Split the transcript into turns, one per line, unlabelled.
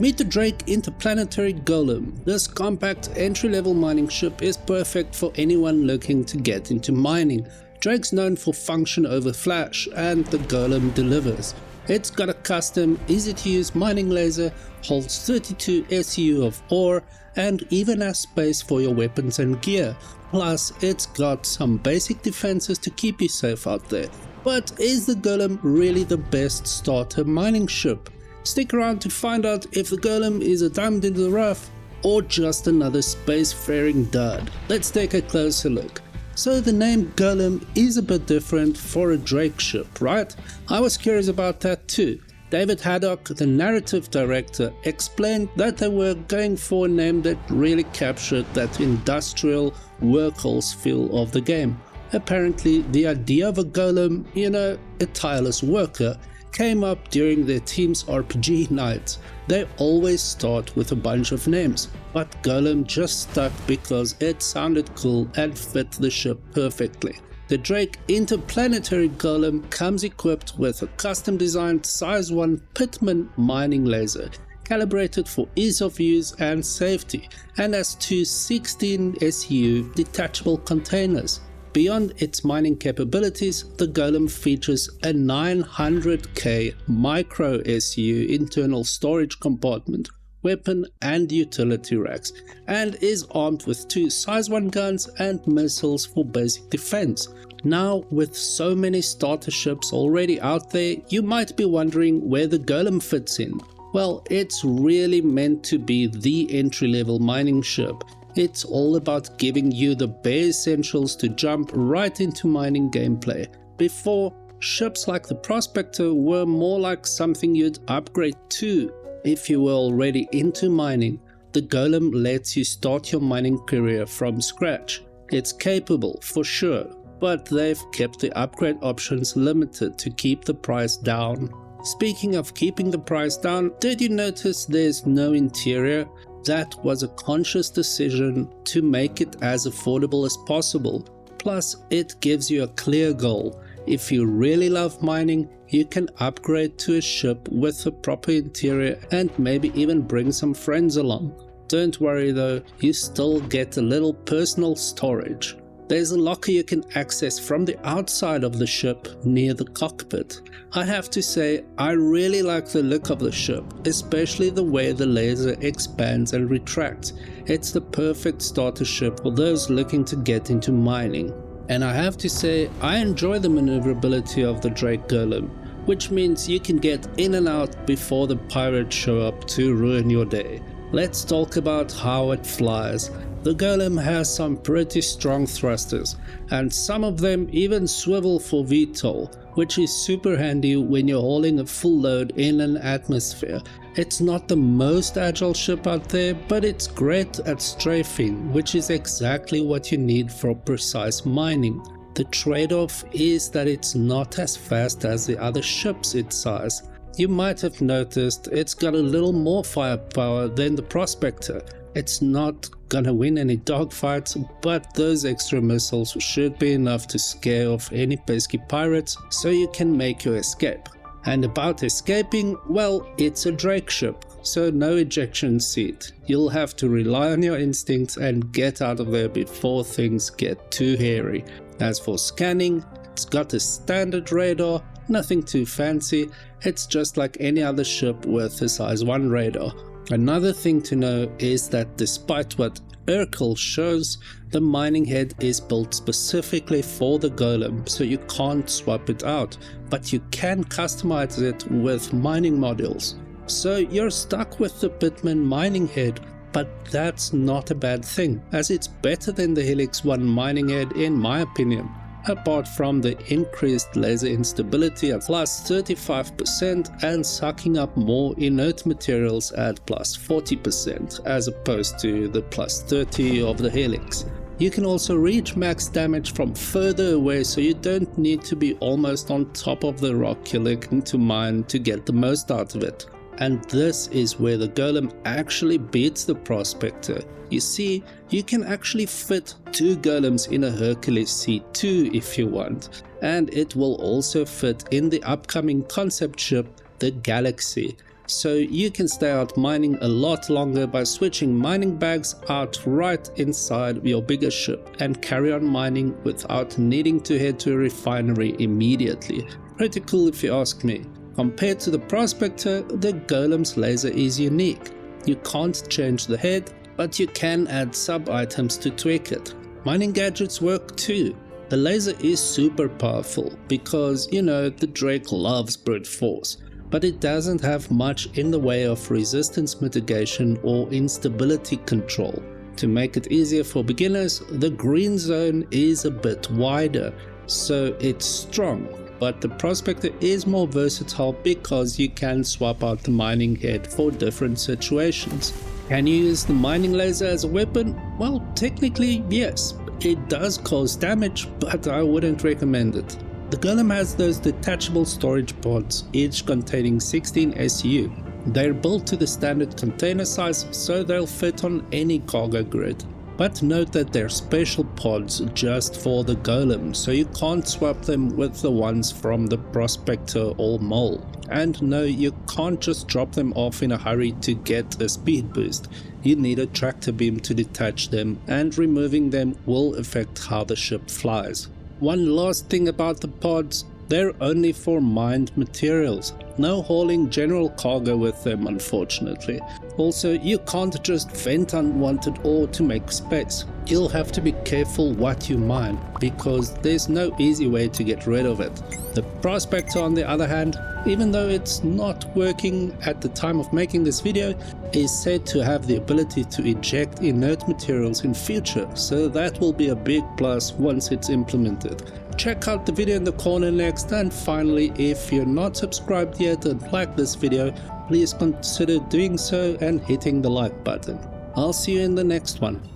Meet the Drake Interplanetary Golem. This compact entry-level mining ship is perfect for anyone looking to get into mining. Drake's known for function over flash, and the Golem delivers. It's got a custom, easy-to-use mining laser, holds 32 SU of ore, and even has space for your weapons and gear. Plus, it's got some basic defenses to keep you safe out there. But is the Golem really the best starter mining ship? Stick around to find out if the Golem is a diamond in the rough or just another spacefaring dud. Let's take a closer look. So the name Golem is a bit different for a Drake ship, right? I was curious about that too. David Haddock, the narrative director, explained that they were going for a name that really captured that industrial workhorse feel of the game. Apparently the idea of a golem, a tireless worker, came up during their team's RPG nights. They always start with a bunch of names, but Golem just stuck because it sounded cool and fit the ship perfectly. The Drake Interplanetary Golem comes equipped with a custom designed size 1 Pitman mining laser, calibrated for ease of use and safety, and has two 16 SU detachable containers. Beyond its mining capabilities, the Golem features a 900k micro SU internal storage compartment, weapon and utility racks, and is armed with two size 1 guns and missiles for basic defense. Now, with so many starter ships already out there, you might be wondering where the Golem fits in. Well, it's really meant to be the entry-level mining ship. It's all about giving you the bare essentials to jump right into mining gameplay. Before, ships like the Prospector were more like something you'd upgrade to if you were already into mining. The Golem lets you start your mining career from scratch. It's capable for sure, but they've kept the upgrade options limited to keep the price down. Speaking of keeping the price down, did you notice there's no interior? That was a conscious decision to make it as affordable as possible. Plus, it gives you a clear goal. If you really love mining, you can upgrade to a ship with a proper interior and maybe even bring some friends along. Don't worry though, you still get a little personal storage. There's a locker you can access from the outside of the ship near the cockpit. I have to say, I really like the look of the ship, especially the way the laser expands and retracts. It's the perfect starter ship for those looking to get into mining. And I have to say, I enjoy the maneuverability of the Drake Golem, which means you can get in and out before the pirates show up to ruin your day. Let's talk about how it flies. The Golem has some pretty strong thrusters, and some of them even swivel for VTOL, which is super handy when you're hauling a full load in an atmosphere. It's not the most agile ship out there, but it's great at strafing, which is exactly what you need for precise mining. The trade-off is that it's not as fast as the other ships its size. You might have noticed it's got a little more firepower than the Prospector. It's not gonna win any dogfights, but those extra missiles should be enough to scare off any pesky pirates so you can make your escape. And about escaping, well, it's a Drake ship, so no ejection seat. You'll have to rely on your instincts and get out of there before things get too hairy. As for scanning, it's got a standard radar, nothing too fancy. It's just like any other ship with a size 1 radar. Another thing to know is that despite what Urkel shows, the mining head is built specifically for the Golem, so you can't swap it out, but you can customize it with mining modules. So you're stuck with the Pitman mining head, but that's not a bad thing, as it's better than the Helix 1 mining head in my opinion. Apart from the increased laser instability at plus 35% and sucking up more inert materials at plus 40% as opposed to the plus 30 of the Helix. You can also reach max damage from further away, so you don't need to be almost on top of the rock you're looking to mine to get the most out of it. And this is where the Golem actually beats the Prospector. You see, you can actually fit 2 Golems in a Hercules C2 if you want, and it will also fit in the upcoming concept ship, the Galaxy. so you can stay out mining a lot longer by switching mining bags out right inside your bigger ship and carry on mining without needing to head to a refinery immediately. Pretty cool if you ask me. Compared to the Prospector, the Golem's laser is unique. You can't change the head, but you can add sub-items to tweak it. Mining gadgets work too. The laser is super powerful because, you know, the Drake loves brute force, but it doesn't have much in the way of resistance mitigation or instability control. To make it easier for beginners, the green zone is a bit wider, so it's strong, but the Prospector is more versatile because you can swap out the mining head for different situations. Can you use the mining laser as a weapon? Well, technically yes. It does cause damage, but I wouldn't recommend it. The Golem has those detachable storage pods, each containing 16 SU. They're built to the standard container size, so they'll fit on any cargo grid. But note that they're special pods just for the Golem, so you can't swap them with the ones from the Prospector or Mole. And no, you can't just drop them off in a hurry to get a speed boost. You need a tractor beam to detach them, and removing them will affect how the ship flies. One last thing about the pods, they're only for mined materials. No hauling general cargo with them, unfortunately. Also, you can't just vent unwanted ore to make space. You'll have to be careful what you mine, because there's no easy way to get rid of it. The Prospector, on the other hand, even though it's not working at the time of making this video, is said to have the ability to eject inert materials in future, so that will be a big plus once it's implemented. Check out the video in the corner next, and finally, if you're not subscribed yet and like this video, please consider doing so and hitting the like button. I'll see you in the next one.